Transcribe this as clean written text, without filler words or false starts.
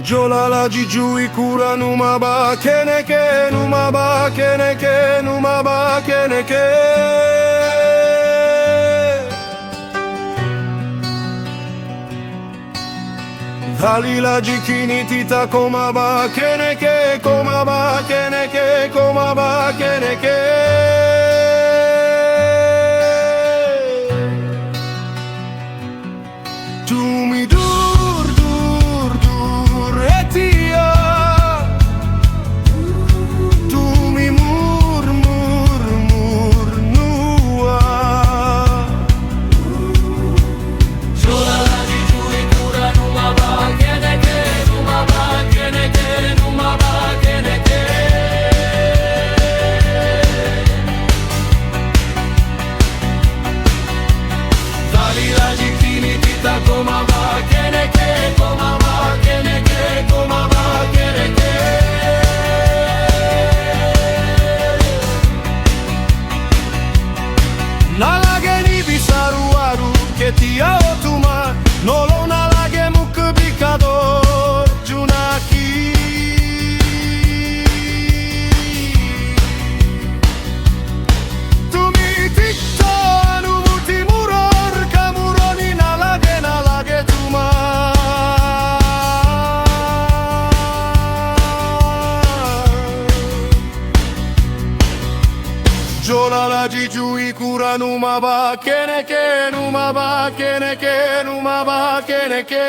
Jolala jiju ikura numa ba keneke numa ba keneke numa ba keneke. Dalila jikini tita koma ba keneke koma ba keneke koma ba keneke. Tumi dur dur dur etia, tumi mur mur mur nua. Jolala jiju ikura numa ba keneke numa ba keneke numa ba keneke. Dalila jikini tita koma ba keneke koma ba keneke koma ba keneke. Nalageni bisaru aru ke tia otuma nolo nalage mukbikador junaki. Tumi tikto anu muti muror kamuroni nalage tuma. Jolala jiju ikura numa ba keneke numa ba keneke numa ba keneke.